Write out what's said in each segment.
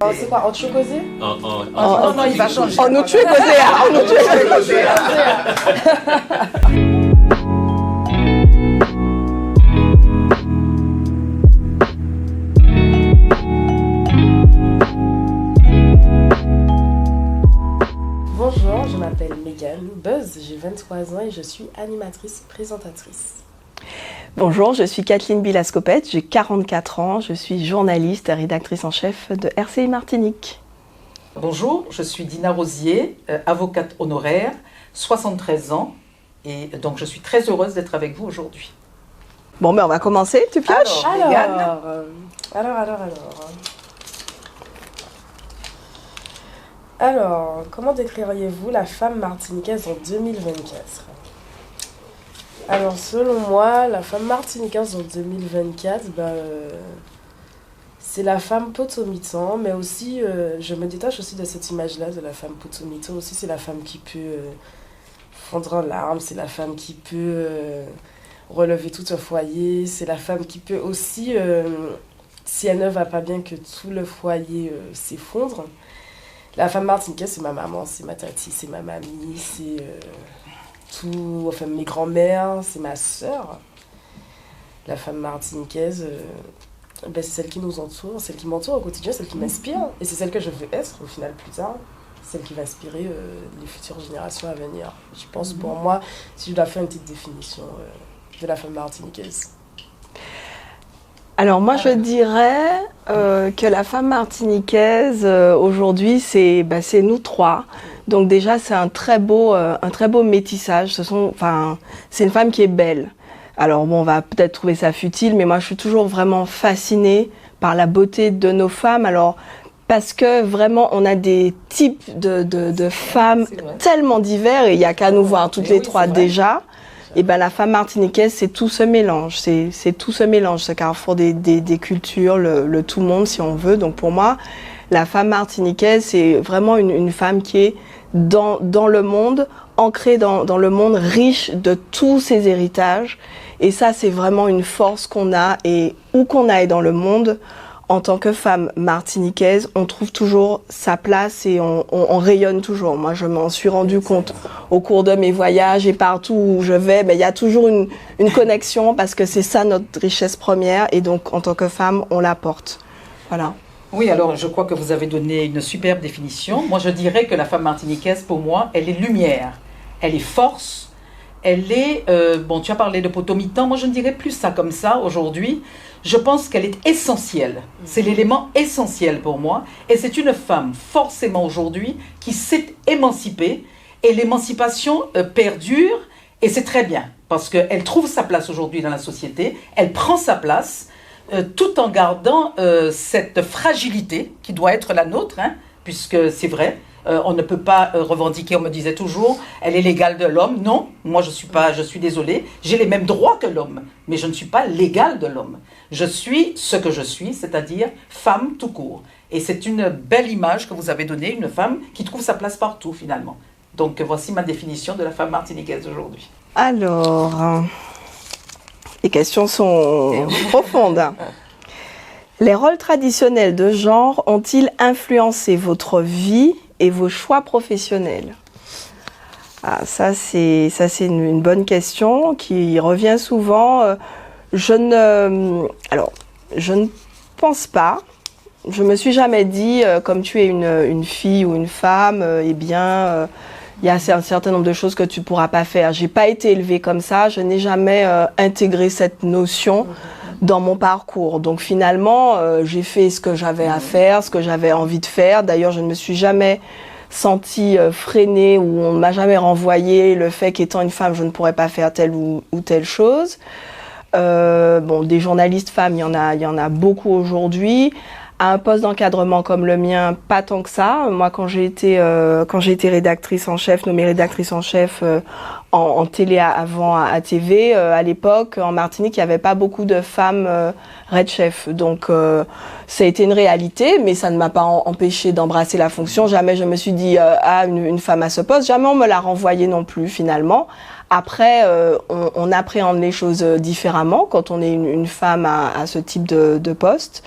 C'est quoi, en chocolat? Non, il va changer. En nous Bonjour, je m'appelle Megan Buzz, j'ai 23 ans et je suis animatrice présentatrice. Bonjour, je suis Kathleen Bilascopette, j'ai 44 ans, je suis journaliste et rédactrice en chef de RCI Martinique. Bonjour, je suis Dina Rosier, avocate honoraire, 73 ans, et donc je suis très heureuse d'être avec vous aujourd'hui. Bon, ben on va commencer, tu pioches? Alors, comment décririez-vous la femme martiniquaise en 2024? Alors, selon moi, la femme martiniquaise en 2024, c'est la femme potomitan, mais aussi, je me détache aussi de cette image-là de la femme potomitan. Aussi, c'est la femme qui peut fondre en larmes, c'est la femme qui peut relever tout un foyer, c'est la femme qui peut aussi, si elle ne va pas bien, que tout le foyer s'effondre. La femme martiniquaise, c'est ma maman, c'est ma tati, c'est ma mamie, c'est mes grands-mères, c'est ma sœur. La femme martiniquaise, c'est celle qui nous entoure, celle qui m'entoure au quotidien, celle qui m'inspire. Et c'est celle que je veux être au final plus tard, celle qui va inspirer les futures générations à venir. Je pense pour moi, si je dois faire une petite définition de la femme martiniquaise. Alors moi je dirais que la femme martiniquaise aujourd'hui c'est nous trois. Donc déjà c'est un très beau métissage. C'est une femme qui est belle. Alors bon, on va peut-être trouver ça futile, mais moi je suis toujours vraiment fascinée par la beauté de nos femmes. Alors parce que vraiment on a des types de femmes tellement divers et il n'y a qu'à nous voir toutes les trois déjà. Et la femme martiniquaise, c'est tout ce mélange, c'est tout ce mélange, ce carrefour des cultures, le tout monde si on veut. Donc pour moi, la femme martiniquaise, c'est vraiment une femme qui est dans le monde, ancrée dans le monde, riche de tous ses héritages. Et ça, c'est vraiment une force qu'on a et où qu'on aille dans le monde. En tant que femme martiniquaise, on trouve toujours sa place et on rayonne toujours. Moi, je m'en suis rendu compte au cours de mes voyages et partout où je vais, il y a toujours une connexion parce que c'est ça notre richesse première et donc en tant que femme, on la porte. Voilà. Oui, alors je crois que vous avez donné une superbe définition. Moi, je dirais que la femme martiniquaise, pour moi, elle est lumière, elle est force. Elle est, tu as parlé de potomitan, moi je ne dirais plus ça comme ça aujourd'hui. Je pense qu'elle est essentielle. C'est l'élément essentiel pour moi. Et c'est une femme, forcément aujourd'hui, qui s'est émancipée. Et l'émancipation perdure. Et c'est très bien. Parce qu'elle trouve sa place aujourd'hui dans la société. Elle prend sa place, tout en gardant cette fragilité qui doit être la nôtre, puisque c'est vrai. On ne peut pas revendiquer, on me disait toujours, elle est l'égale de l'homme. Non, moi je suis désolée, j'ai les mêmes droits que l'homme, mais je ne suis pas l'égale de l'homme. Je suis ce que je suis, c'est-à-dire femme tout court. Et c'est une belle image que vous avez donnée, une femme qui trouve sa place partout finalement. Donc voici ma définition de la femme martiniquaise aujourd'hui. Alors, les questions sont profondes. Les rôles traditionnels de genre ont-ils influencé votre vie et vos choix professionnels? Ça c'est une bonne question qui revient souvent. Je ne pense pas. Je me suis jamais dit, comme tu es une fille ou une femme, il y a un certain nombre de choses que tu pourras pas faire. J'ai pas été élevée comme ça. Je n'ai jamais intégré cette notion dans mon parcours. Donc finalement, j'ai fait ce que j'avais à faire, ce que j'avais envie de faire. D'ailleurs, je ne me suis jamais sentie freinée ou on ne m'a jamais renvoyé le fait qu'étant une femme, je ne pourrais pas faire telle ou telle chose. Des journalistes femmes, il y en a beaucoup aujourd'hui. À un poste d'encadrement comme le mien, pas tant que ça. Moi, quand j'ai été rédactrice en chef, nommée rédactrice en chef en télé avant à TV, à l'époque, en Martinique, il n'y avait pas beaucoup de femmes red chef. Donc, ça a été une réalité, mais ça ne m'a pas empêché d'embrasser la fonction. Jamais je me suis dit, une femme à ce poste. Jamais on me l'a renvoyé non plus, finalement. Après, on appréhende les choses différemment quand on est une femme à ce type de poste.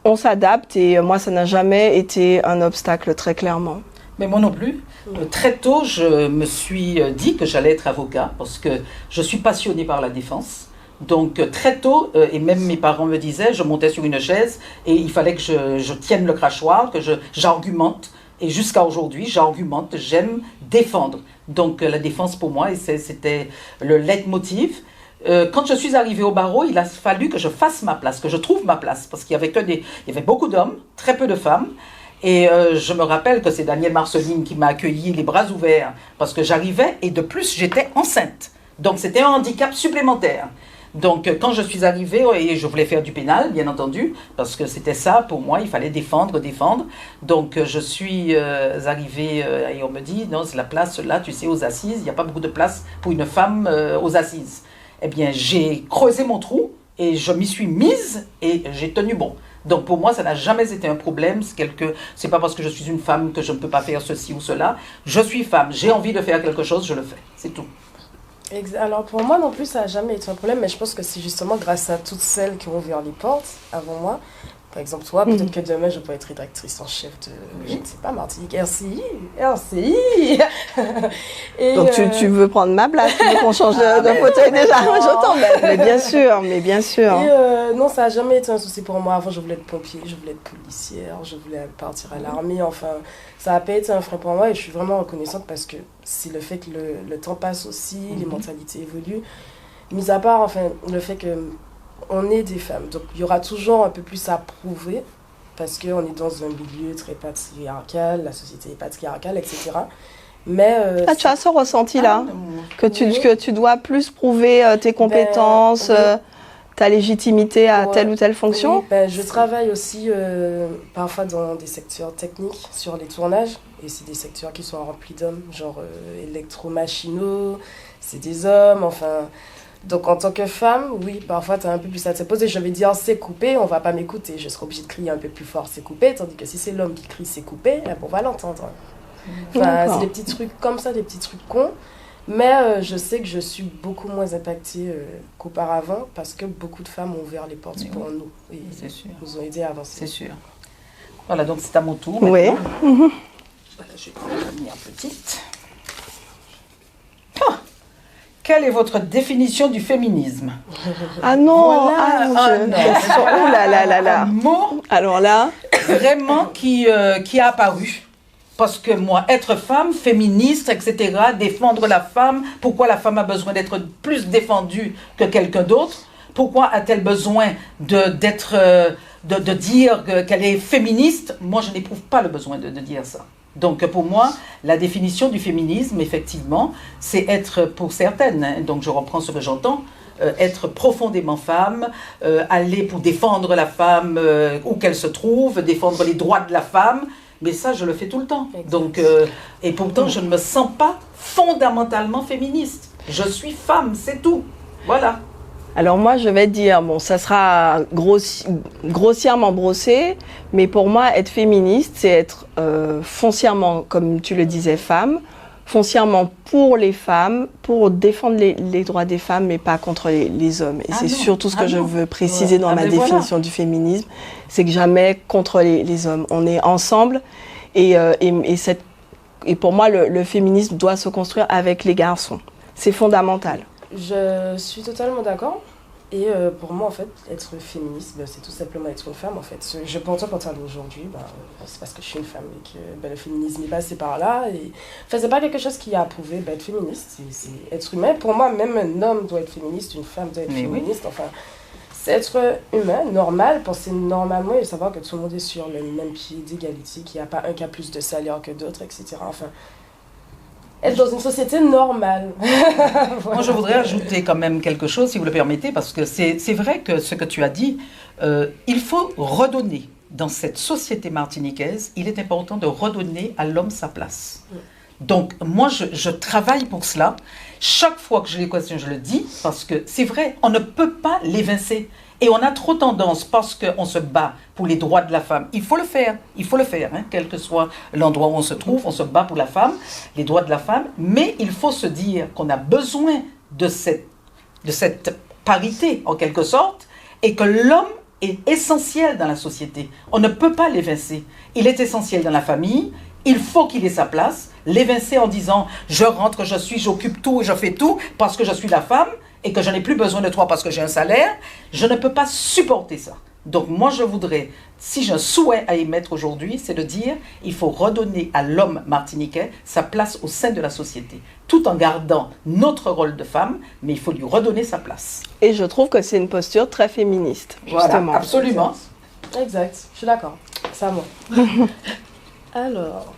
on s'adapte et moi, ça n'a jamais été un obstacle, très clairement. Mais moi non plus. Très tôt, je me suis dit que j'allais être avocat parce que je suis passionnée par la défense. Donc très tôt, et même mes parents me disaient, je montais sur une chaise et il fallait que je tienne le crachoir, que j'argumente. Et jusqu'à aujourd'hui, j'argumente, j'aime défendre. Donc la défense pour moi, et c'était le leitmotiv. Quand je suis arrivée au barreau, il a fallu que je fasse ma place, que je trouve ma place. Parce qu'il y avait beaucoup d'hommes, très peu de femmes. Et je me rappelle que c'est Daniel Marceline qui m'a accueilli les bras ouverts parce que j'arrivais et de plus j'étais enceinte. Donc c'était un handicap supplémentaire. Donc quand je suis arrivée, et je voulais faire du pénal bien entendu, parce que c'était ça pour moi, il fallait défendre. Donc je suis arrivée et on me dit, non c'est la place là, tu sais, aux assises, il n'y a pas beaucoup de place pour une femme aux assises. Eh bien j'ai creusé mon trou et je m'y suis mise et j'ai tenu bon. Donc pour moi, ça n'a jamais été un problème. C'est pas parce que je suis une femme que je ne peux pas faire ceci ou cela. Je suis femme, j'ai envie de faire quelque chose, je le fais. C'est tout. Alors pour moi non plus, ça n'a jamais été un problème, mais je pense que c'est justement grâce à toutes celles qui ont ouvert les portes avant moi. Par exemple, toi, peut-être que demain, je peux être rédactrice en chef de, je ne sais pas, Martinique, RCI. Et donc, tu veux prendre ma place, tu veux qu'on change de fauteuil déjà. Je t'embête, mais bien sûr. Et non, ça n'a jamais été un souci pour moi. Avant, je voulais être pompier, je voulais être policière, je voulais partir à l'armée. Enfin, ça n'a pas été un frein pour moi et je suis vraiment reconnaissante parce que c'est le fait que le temps passe aussi, les mentalités évoluent. Mis à part, enfin, le fait que on est des femmes, donc il y aura toujours un peu plus à prouver parce qu'on est dans un milieu très patriarcal, la société est patriarcale, etc. Mais tu as ce ressenti-là, que tu dois plus prouver tes compétences, ta légitimité à telle ou telle fonction. Oui, je travaille aussi parfois dans des secteurs techniques sur les tournages et c'est des secteurs qui sont remplis d'hommes, genre électromachinaux, c'est des hommes, enfin... Donc en tant que femme, oui, parfois tu as un peu plus à te poser. Je vais dire c'est coupé, on va pas m'écouter. Je serai obligée de crier un peu plus fort, c'est coupé. Tandis que si c'est l'homme qui crie c'est coupé, on va l'entendre. Enfin, c'est des petits trucs comme ça, des petits trucs cons. Mais je sais que je suis beaucoup moins impactée qu'auparavant parce que beaucoup de femmes ont ouvert les portes pour nous. Et nous ont aidés à avancer. C'est sûr. Voilà, donc c'est à mon tour. Oui. Voilà, je vais la venir petite. Quelle est votre définition du féminisme? Ah non, voilà, non. Oh là. Un mot alors là, vraiment qui a apparu. Parce que moi, être femme, féministe, etc., défendre la femme, pourquoi la femme a besoin d'être plus défendue que quelqu'un d'autre? Pourquoi a-t-elle besoin de dire qu'elle est féministe? Moi, je n'éprouve pas le besoin de dire ça. Donc pour moi, la définition du féminisme, effectivement, c'est être, pour certaines, donc je reprends ce que j'entends, être profondément femme, aller pour défendre la femme où qu'elle se trouve, défendre les droits de la femme, mais ça je le fais tout le temps. Donc, et pourtant je ne me sens pas fondamentalement féministe. Je suis femme, c'est tout. Voilà. Alors moi, je vais dire, bon, ça sera grossièrement brossé, mais pour moi, être féministe, c'est être foncièrement, comme tu le disais, femme, foncièrement pour les femmes, pour défendre les droits des femmes, mais pas contre les hommes. Et c'est surtout ce que je veux préciser dans ma définition du féminisme, c'est que jamais contre les hommes. On est ensemble et pour moi, le féminisme doit se construire avec les garçons. C'est fondamental. Je suis totalement d'accord. Et pour moi, en fait, être féministe, c'est tout simplement être une femme, en fait. Je porte un pantalon aujourd'hui, c'est parce que je suis une femme et que le féminisme est passé par là. Et... Enfin, c'est pas quelque chose qui a approuvé être féministe, c'est être humain. Pour moi, même un homme doit être féministe, une femme doit être féministe. Enfin, c'est être humain, normal, penser normalement et savoir que tout le monde est sur le même pied d'égalité, qu'il n'y a pas un qui a plus de salaire que d'autres, etc. Enfin, être dans une société normale. Voilà. Moi, je voudrais ajouter quand même quelque chose, si vous le permettez, parce que c'est vrai que ce que tu as dit, il faut redonner, dans cette société martiniquaise, il est important de redonner à l'homme sa place. Donc, moi, je travaille pour cela. Chaque fois que je les questionne, je le dis, parce que c'est vrai, on ne peut pas l'évincer. Et on a trop tendance, parce qu'on se bat pour les droits de la femme, il faut le faire, hein, quel que soit l'endroit où on se trouve, on se bat pour la femme, les droits de la femme, mais il faut se dire qu'on a besoin de cette parité, en quelque sorte, et que l'homme est essentiel dans la société. On ne peut pas l'évincer. Il est essentiel dans la famille. Il faut qu'il ait sa place. L'évincer en disant « je rentre, j'occupe tout et je fais tout parce que je suis la femme et que je n'ai plus besoin de toi parce que j'ai un salaire », je ne peux pas supporter ça. Donc moi je voudrais, si j'ai un souhait à émettre aujourd'hui, c'est de dire il faut redonner à l'homme martiniquais sa place au sein de la société, tout en gardant notre rôle de femme, mais il faut lui redonner sa place. Et je trouve que c'est une posture très féministe, justement. Voilà, absolument. Exact, je suis d'accord. C'est à moi. Alors,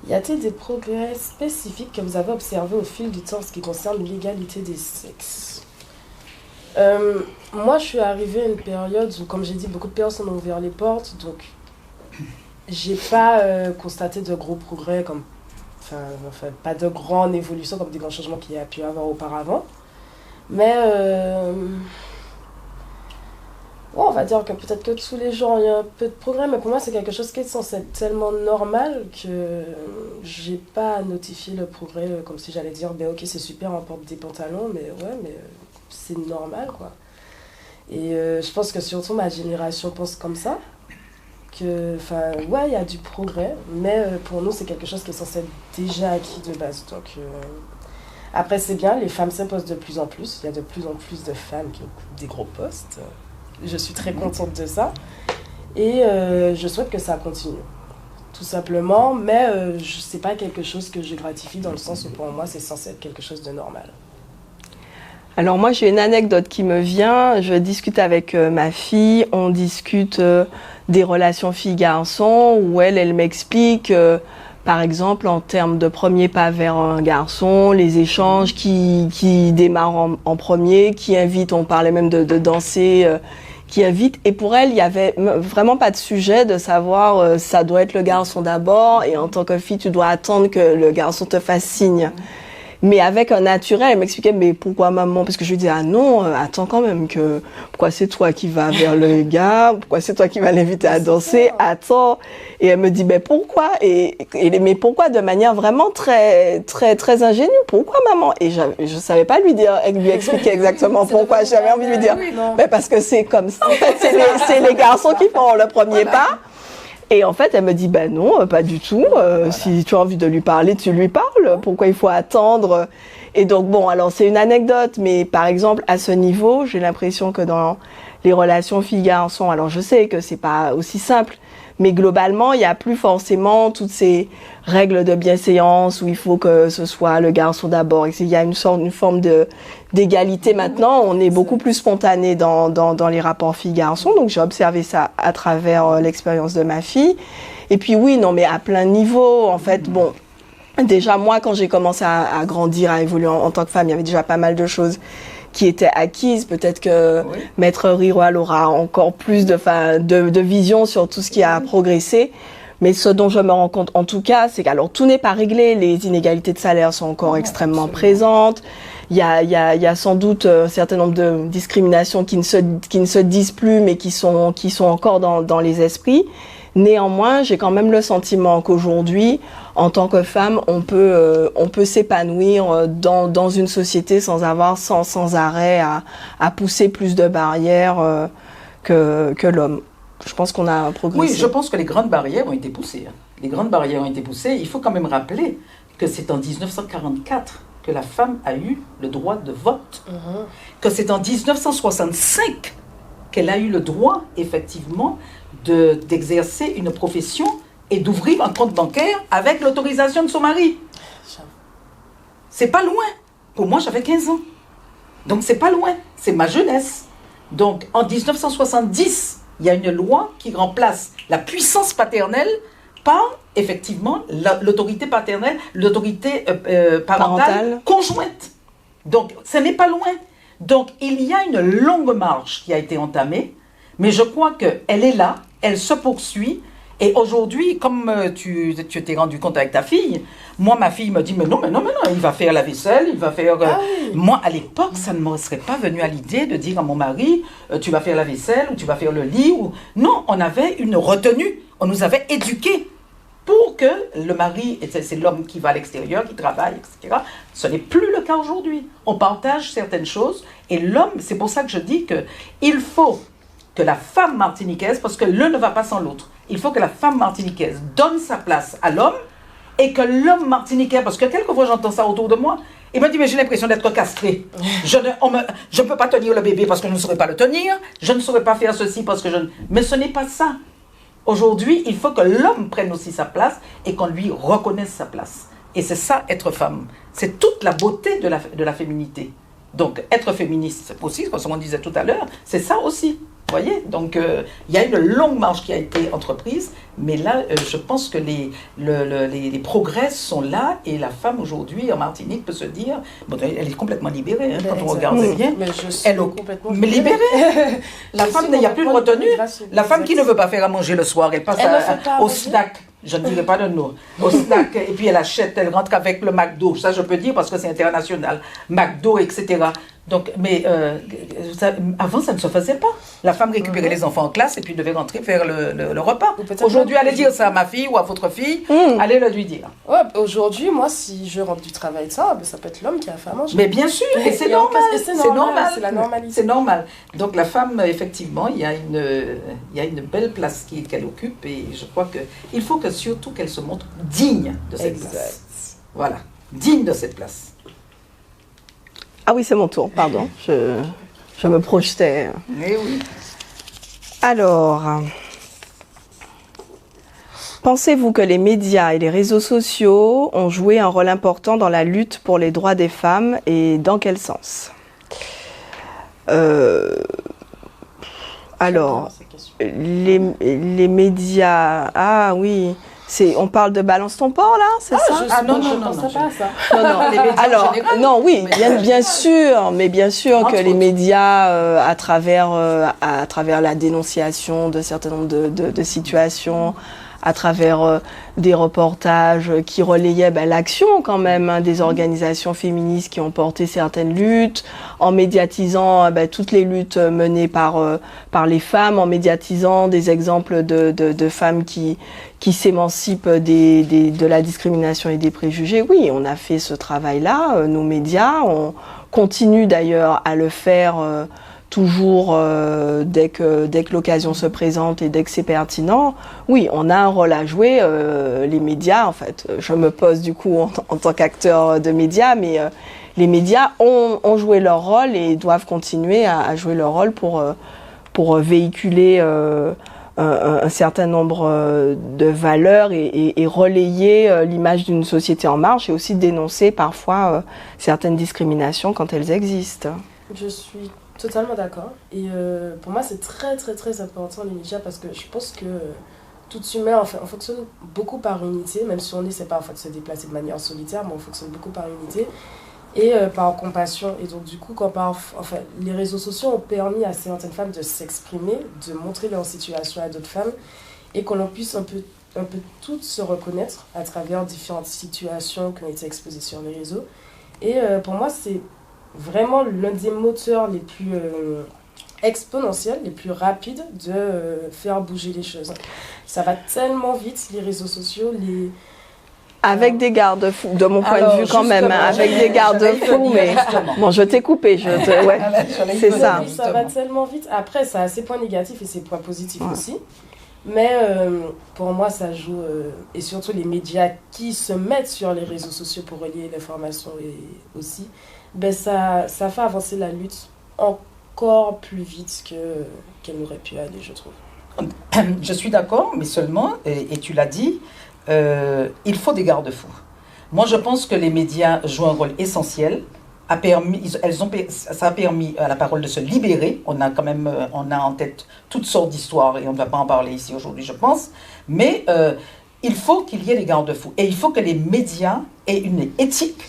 y a-t-il des progrès spécifiques que vous avez observés au fil du temps en ce qui concerne l'égalité des sexes ? Moi, je suis arrivée à une période où, comme j'ai dit, beaucoup de personnes ont ouvert les portes, donc j'ai pas constaté de gros progrès, enfin, pas de grande évolution comme des grands changements qu'il y a pu y avoir auparavant. Mais on va dire que peut-être que tous les jours il y a un peu de progrès, mais pour moi c'est quelque chose qui est censé être tellement normal que j'ai pas à notifier le progrès comme si j'allais dire ben ok c'est super on porte des pantalons mais ouais mais c'est normal quoi. Et je pense que surtout ma génération pense comme ça, que enfin ouais il y a du progrès, mais pour nous c'est quelque chose qui est censé être déjà acquis de base. Donc après c'est bien, les femmes s'imposent de plus en plus, il y a de plus en plus de femmes qui occupent des gros postes. Je suis très contente de ça et je souhaite que ça continue, tout simplement, mais c'est pas quelque chose que je gratifie dans le sens où pour moi c'est censé être quelque chose de normal. Alors moi j'ai une anecdote qui me vient, je discute avec ma fille, on discute des relations filles-garçons où elle m'explique par exemple en termes de premier pas vers un garçon, les échanges qui démarrent en premier, qui invitent, on parlait même de danser, qui invite, et pour elle il y avait vraiment pas de sujet de savoir ça doit être le garçon d'abord et en tant que fille tu dois attendre que le garçon te fasse signe. Mais avec un naturel, elle m'expliquait, mais pourquoi maman? Parce que je lui disais, ah non, attends quand même, pourquoi c'est toi qui vas vers le gars? Pourquoi c'est toi qui vas l'inviter à danser? Attends. Et elle me dit, mais pourquoi? Mais pourquoi? De manière vraiment très, très, très ingénue. Pourquoi maman? Et je savais pas lui expliquer exactement pourquoi. J'avais envie de lui dire, mais parce que c'est comme ça. En fait, c'est les garçons qui font le premier pas. Et en fait, elle me dit, ben non, pas du tout. Voilà. Si tu as envie de lui parler, tu lui parles. Pourquoi il faut attendre? Et donc, bon, alors c'est une anecdote, mais par exemple, à ce niveau, j'ai l'impression que dans les relations filles-garçons, alors je sais que c'est pas aussi simple, mais globalement, il y a plus forcément toutes ces règles de bienséance où il faut que ce soit le garçon d'abord. Il y a une forme d'égalité maintenant. On est beaucoup plus spontané dans les rapports filles-garçons. Donc j'ai observé ça à travers l'expérience de ma fille. Et puis oui, non, mais à plein de niveaux. En fait, bon, déjà moi, quand j'ai commencé à grandir, à évoluer en tant que femme, il y avait déjà pas mal de choses qui étaient acquises. Peut-être que oui. Maître Riroal aura encore plus de vision sur tout ce qui a progressé. Mais ce dont je me rends compte, en tout cas, c'est qu'alors tout n'est pas réglé. Les inégalités de salaire sont encore extrêmement présentes. Il y a sans doute un certain nombre de discriminations qui ne se disent plus, mais qui sont encore dans les esprits. Néanmoins, j'ai quand même le sentiment qu'aujourd'hui, en tant que femme, on peut s'épanouir dans une société sans avoir sans arrêt à pousser plus de barrières que l'homme. Je pense qu'on a progressé. Oui, je pense que les grandes barrières ont été poussées. Les grandes barrières ont été poussées. Il faut quand même rappeler que c'est en 1944 que la femme a eu le droit de vote. Que c'est en 1965 qu'elle a eu le droit, effectivement, d'exercer une profession et d'ouvrir un compte bancaire avec l'autorisation de son mari. C'est pas loin. Pour moi, j'avais 15 ans. Donc, c'est pas loin. C'est ma jeunesse. Donc, en 1970, il y a une loi qui remplace la puissance paternelle par, effectivement, l'autorité paternelle, l'autorité parentale conjointe. Donc, ça n'est pas loin. Donc, il y a une longue marche qui a été entamée, mais je crois qu'elle est là, elle se poursuit. Et aujourd'hui, comme tu t'es rendu compte avec ta fille, moi, ma fille me dit, mais non, il va faire la vaisselle, il va faire... Oui. Moi, à l'époque, ça ne me serait pas venu à l'idée de dire à mon mari, tu vas faire la vaisselle, ou tu vas faire le lit, ou... Non, on avait une retenue, on nous avait éduqués. pour que le mari, c'est l'homme qui va à l'extérieur, qui travaille, etc. Ce n'est plus le cas aujourd'hui. On partage certaines choses et l'homme, c'est pour ça que je dis qu'il faut que la femme martiniquaise, parce que l'un ne va pas sans l'autre, il faut que la femme martiniquaise donne sa place à l'homme et que l'homme martiniquais, parce que quelquefois j'entends ça autour de moi, il me dit, mais j'ai l'impression d'être castré. Je ne peux pas tenir le bébé parce que je ne saurais pas le tenir, je ne saurais pas faire ceci parce que je ne... Mais ce n'est pas ça. Aujourd'hui, il faut que l'homme prenne aussi sa place et qu'on lui reconnaisse sa place. Et c'est ça, être femme. C'est toute la beauté de la féminité. Donc, être féministe aussi, comme on disait tout à l'heure, c'est ça aussi. Vous voyez, donc il y a une longue marche qui a été entreprise, mais là, je pense que les progrès sont là et la femme aujourd'hui en Martinique peut se dire, bon, elle est complètement libérée hein, quand on regarde bien. Mais je suis complètement libérée. La femme, il n'y a plus de retenue. La femme qui ne veut pas faire à manger le soir, elle passe au snack. Je ne dirai pas de nom. Au snack, et puis elle achète, elle rentre avec le McDo. Ça, je peux dire parce que c'est international. McDo, etc. Donc, mais avant, ça ne se faisait pas. La femme récupérait les enfants en classe et puis devait rentrer faire le repas. Aujourd'hui, allez dire ça à ma fille ou à votre fille, allez le lui dire. Ouais, aujourd'hui, moi, si je rentre du travail de ça, ben, ça peut être l'homme qui a fait à manger. Mais bien sûr, et c'est normal. C'est normal, c'est la normalité. C'est normal. Donc la femme, effectivement, il y a une belle place qu'elle occupe et je crois qu'il faut surtout qu'elle se montre digne de cette place. Voilà, digne de cette place. Ah oui, c'est mon tour, pardon. Je me projetais. Eh oui. Alors, pensez-vous que les médias et les réseaux sociaux ont joué un rôle important dans la lutte pour les droits des femmes et dans quel sens ? Alors, les médias... Ah oui... On parle de balance ton porc là, c'est ça? Non, je pensais pas à ça. Non. Alors, non, oui, bien sûr, mais bien sûr que les médias, à travers la dénonciation de certain nombre de situations, à travers des reportages qui relayaient l'action quand même des organisations féministes qui ont porté certaines luttes, en médiatisant toutes les luttes menées par les femmes, en médiatisant des exemples de femmes qui s'émancipent de la discrimination et des préjugés. Oui, on a fait ce travail-là, nos médias, on continue d'ailleurs à le faire toujours dès que l'occasion se présente et dès que c'est pertinent. Oui, on a un rôle à jouer, les médias, en fait. Je me pose du coup en tant qu'acteur de médias, mais les médias ont joué leur rôle et doivent continuer à jouer leur rôle pour véhiculer un certain nombre de valeurs et relayer l'image d'une société en marche et aussi dénoncer parfois certaines discriminations quand elles existent. Je suis totalement d'accord. Et pour moi, c'est très, très, très important les médias parce que je pense que tout humain, on fonctionne beaucoup par unité, même si on n'essaie pas en fait, de se déplacer de manière solitaire, mais on fonctionne beaucoup par unité et par compassion. Et donc, du coup, les réseaux sociaux ont permis à certaines femmes de s'exprimer, de montrer leur situation à d'autres femmes et que l'on puisse un peu toutes se reconnaître à travers différentes situations qui ont été exposées sur les réseaux. Et pour moi, c'est vraiment l'un des moteurs les plus exponentiels, les plus rapides de faire bouger les choses. Ça va tellement vite, les réseaux sociaux, Avec des garde-fous, de mon point de vue quand même, avec des garde-fous, mais bon, je t'ai coupé, c'est ça. Oui, ça va tellement vite. Après, ça a ses points négatifs et ses points positifs aussi. Mais pour moi, ça joue, et surtout les médias qui se mettent sur les réseaux sociaux pour relier l'information aussi, ça fait avancer la lutte encore plus vite qu'elle n'aurait pu aller, je trouve. Je suis d'accord, mais seulement, et tu l'as dit, il faut des garde-fous. Moi, je pense que les médias jouent un rôle essentiel. Ça a permis à la parole de se libérer. On a en tête toutes sortes d'histoires et on ne va pas en parler ici aujourd'hui, je pense. Mais il faut qu'il y ait des garde-fous. Et il faut que les médias aient une éthique,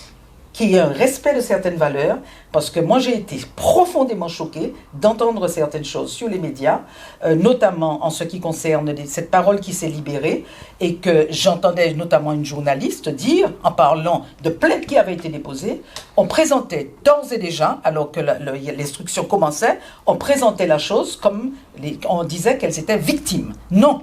qu'il y ait un respect de certaines valeurs, parce que moi j'ai été profondément choquée d'entendre certaines choses sur les médias, notamment en ce qui concerne cette parole qui s'est libérée, et que j'entendais notamment une journaliste dire, en parlant de plaintes qui avaient été déposées, on présentait d'ores et déjà, alors que l'instruction commençait, on présentait la chose comme, on disait qu'elles étaient victimes. Non,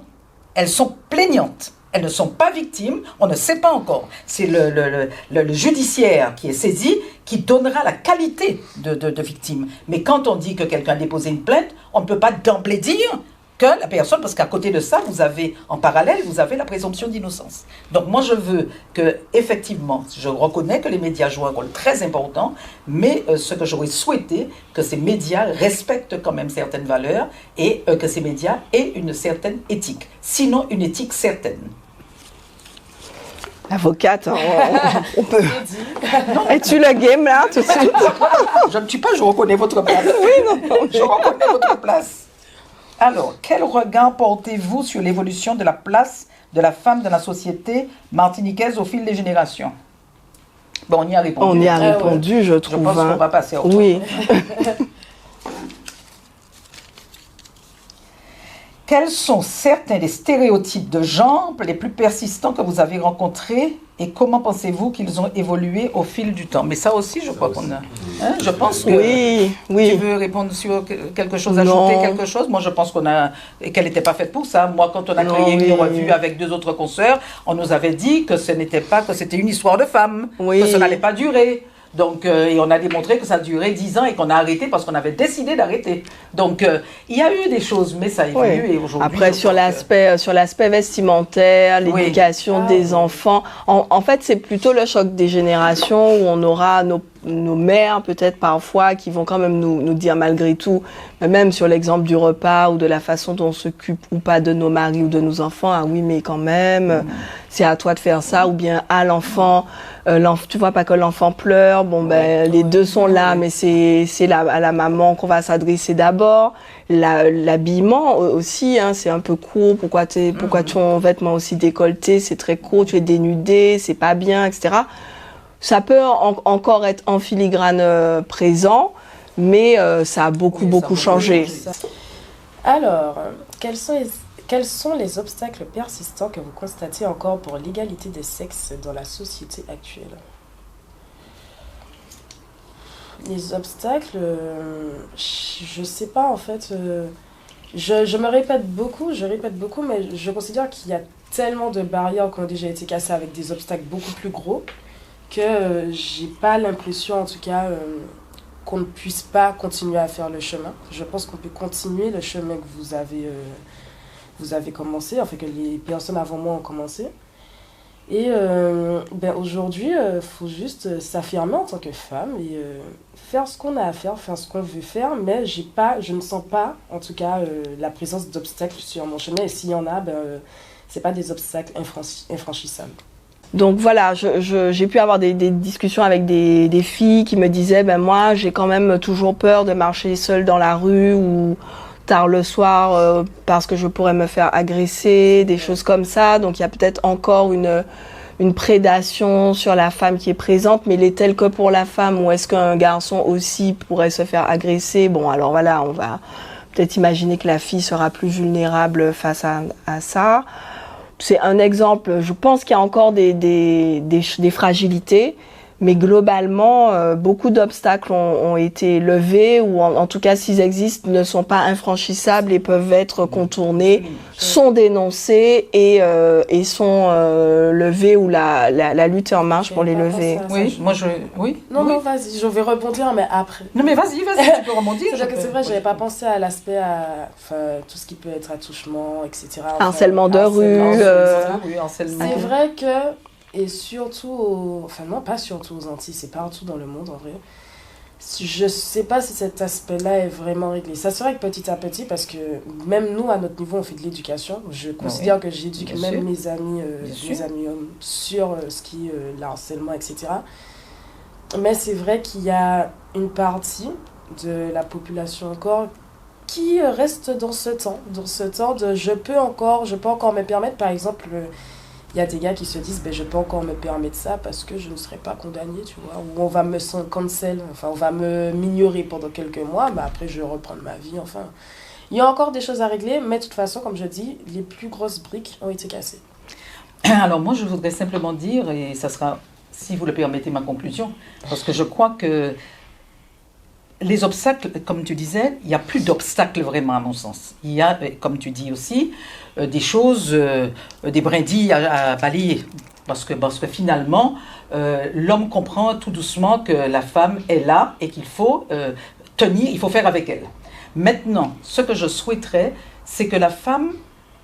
elles sont plaignantes. elles ne sont pas victimes, on ne sait pas encore. C'est le judiciaire qui est saisi qui donnera la qualité de victime. Mais quand on dit que quelqu'un a déposé une plainte, on ne peut pas d'emblée dire que la personne, parce qu'à côté de ça, vous avez, en parallèle, vous avez la présomption d'innocence. Donc moi, je veux que, effectivement, je reconnais que les médias jouent un rôle très important, mais ce que j'aurais souhaité, que ces médias respectent quand même certaines valeurs et que ces médias aient une certaine éthique. Sinon, une éthique certaine. Avocate, hein, on peut... Es-tu le game, là, tout de suite? Je ne suis pas, je reconnais votre place. Oui, non. Je reconnais votre place. Alors, quel regard portez-vous sur l'évolution de la place de la femme dans la société martiniquaise au fil des générations? Bon, on y a répondu. On y a répondu, je trouve. Je pense qu'on va passer à autre chose. Oui. Quels sont certains des stéréotypes de genre les plus persistants que vous avez rencontrés et comment pensez-vous qu'ils ont évolué au fil du temps? Mais ça aussi, je crois qu'on a... Hein, je pense que... Oui. Tu veux répondre sur quelque chose, ajouter quelque chose? Moi, je pense qu'elle n'était pas faite pour ça. Moi, quand on a créé une revue avec 2 autres consoeurs, on nous avait dit que ce n'était pas, que c'était une histoire de femme, que ça n'allait pas durer. Donc, et on a démontré que ça durait 10 ans et qu'on a arrêté parce qu'on avait décidé d'arrêter. Donc, il y a eu des choses, mais ça évolue et aujourd'hui... Après, sur l'aspect vestimentaire, l'éducation des enfants, en fait, c'est plutôt le choc des générations où on aura nos mères, peut-être parfois, qui vont quand même nous dire malgré tout, même sur l'exemple du repas ou de la façon dont on s'occupe ou pas de nos maris ou de nos enfants, ah oui, mais quand même, c'est à toi de faire ça, ou bien à l'enfant, tu vois pas que l'enfant pleure, bon ben les deux sont là, mais c'est à la maman qu'on va s'adresser d'abord. L'habillement aussi, hein, c'est un peu court, pourquoi ton vêtement aussi décolleté, c'est très court, tu es dénudé, c'est pas bien, etc. Ça peut encore être en filigrane présent, mais ça a beaucoup changé. Alors, quels sont les obstacles persistants que vous constatez encore pour l'égalité des sexes dans la société actuelle? Les obstacles, je sais pas en fait. Je me répète beaucoup, mais je considère qu'il y a tellement de barrières qui ont déjà été cassées avec des obstacles beaucoup plus gros que j'ai pas l'impression en tout cas qu'on ne puisse pas continuer à faire le chemin. Je pense qu'on peut continuer le chemin que vous avez commencé, enfin que les personnes avant moi ont commencé. Et aujourd'hui, faut juste s'affirmer en tant que femme et faire ce qu'on a à faire ce qu'on veut faire, mais je ne sens pas, en tout cas, la présence d'obstacles sur mon chemin. Et s'il y en a, c'est pas des obstacles infranchissables. Donc voilà, j'ai pu avoir des discussions avec des filles qui me disaient, moi j'ai quand même toujours peur de marcher seule dans la rue ou tard le soir parce que je pourrais me faire agresser, des choses comme ça. Donc il y a peut-être encore une prédation sur la femme qui est présente, mais l'est-elle que pour la femme ou est-ce qu'un garçon aussi pourrait se faire agresser? Bon, alors voilà, on va peut-être imaginer que la fille sera plus vulnérable face à ça. C'est un exemple, je pense qu'il y a encore des fragilités, mais globalement, beaucoup d'obstacles ont été levés, ou en tout cas, s'ils existent, ne sont pas infranchissables et peuvent être contournés, sont dénoncés et sont levés, ou la lutte est en marche pour les lever. Non, vas-y, je vais rebondir, mais après. Non, mais vas-y, tu peux rebondir. C'est vrai, j'avais pas pensé à l'aspect, tout ce qui peut être attouchement, etc. Harcèlement de rue. C'est vrai que... Et surtout, non pas surtout aux Antilles, c'est partout dans le monde en vrai. Je sais pas si cet aspect-là est vraiment réglé. Ça se règle petit à petit parce que même nous, à notre niveau, on fait de l'éducation. Je considère que j'éduque même mes amis hommes sur ce qui est le harcèlement, etc. Mais c'est vrai qu'il y a une partie de la population encore qui reste dans ce temps de je peux encore me permettre, par exemple... Il y a des gars qui se disent je peux encore me permettre ça parce que je ne serai pas condamné, tu vois, ou on va me cancel, on va m'ignorer pendant quelques mois, mais après je vais reprendre ma vie, il y a encore des choses à régler, mais de toute façon, comme je dis, les plus grosses briques ont été cassées. Alors moi je voudrais simplement dire, et ça sera, si vous le permettez, ma conclusion, parce que je crois que les obstacles, comme tu disais, il n'y a plus d'obstacles vraiment à mon sens. Il y a, comme tu dis aussi, des choses, des brindilles à balayer. Parce que finalement, l'homme comprend tout doucement que la femme est là et qu'il faut tenir, il faut faire avec elle. Maintenant, ce que je souhaiterais, c'est que la femme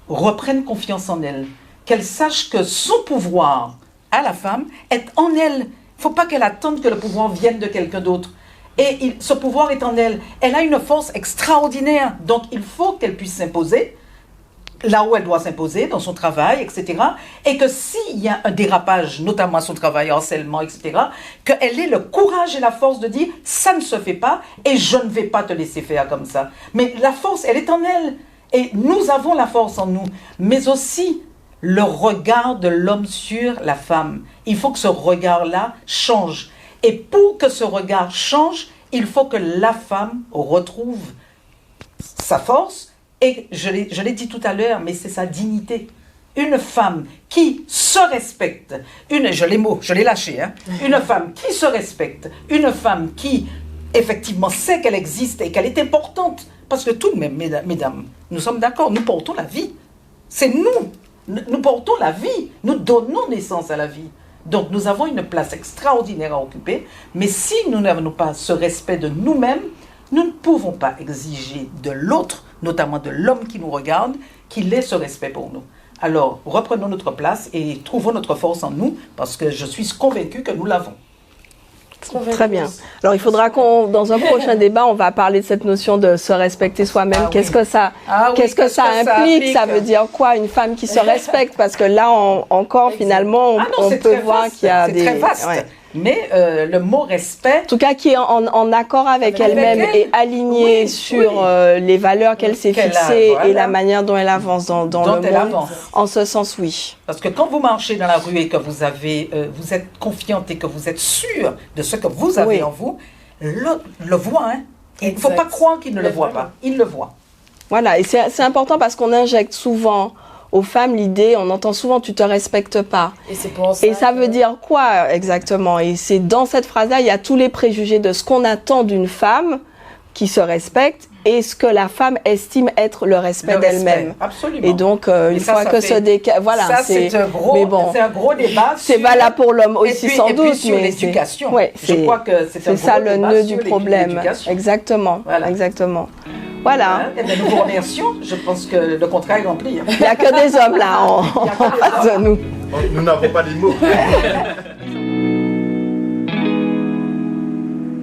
reprenne confiance en elle, qu'elle sache que son pouvoir à la femme est en elle. Il ne faut pas qu'elle attende que le pouvoir vienne de quelqu'un d'autre. Et ce pouvoir est en elle. Elle a une force extraordinaire, donc il faut qu'elle puisse s'imposer là où elle doit s'imposer, dans son travail, etc. Et que s'il y a un dérapage, notamment à son travail, harcèlement, etc., qu'elle ait le courage et la force de dire « ça ne se fait pas et je ne vais pas te laisser faire comme ça ». Mais la force, elle est en elle. Et nous avons la force en nous. Mais aussi le regard de l'homme sur la femme. Il faut que ce regard-là change. Et pour que ce regard change, il faut que la femme retrouve sa force. Et je l'ai dit tout à l'heure, mais c'est sa dignité. Une femme qui se respecte, je l'ai lâché, hein, une femme qui se respecte, une femme qui effectivement sait qu'elle existe et qu'elle est importante. Parce que tout de même, mesdames, nous sommes d'accord, nous portons la vie. C'est nous portons la vie, nous donnons naissance à la vie. Donc nous avons une place extraordinaire à occuper, mais si nous n'avons pas ce respect de nous-mêmes, nous ne pouvons pas exiger de l'autre, notamment de l'homme qui nous regarde, qu'il ait ce respect pour nous. Alors, reprenons notre place et trouvons notre force en nous, parce que je suis convaincue que nous l'avons. Très bien. Alors, il faudra dans un prochain débat, on va parler de cette notion de se respecter soi-même. Qu'est-ce que ça implique? Ça veut dire quoi, une femme qui se respecte? Parce que là, encore, finalement, on peut voir qu'il y a des... C'est très vaste. Ouais. Mais le mot respect... En tout cas, qui est en accord avec elle-même et alignée sur les valeurs qu'elle s'est fixées et la manière dont elle avance dans le monde. En ce sens, oui. Parce que quand vous marchez dans la rue et que vous êtes confiante et que vous êtes sûre de ce que vous avez en vous, l'autre le voit. Hein. Il ne faut pas croire qu'il ne le voit pas. Il le voit. Voilà, et c'est important parce qu'on injecte souvent... aux femmes, l'idée, on entend souvent « tu te respectes pas ». Et ça veut dire quoi exactement? Et c'est dans cette phrase-là, il y a tous les préjugés de ce qu'on attend d'une femme qui se respecte et ce que la femme estime être le respect d'elle-même. Absolument. Et donc, une fois que ce décalage... Voilà, ça, c'est un gros débat. C'est valable pour l'homme aussi, sans doute. Sur l'éducation. Ouais, je crois que c'est ça le nœud du problème. Exactement. Voilà. Exactement. Voilà. Eh bien, nous vous remercions. Je pense que le contrat est rempli. Il n'y a que des hommes là en face de nous. Nous n'avons pas les mots.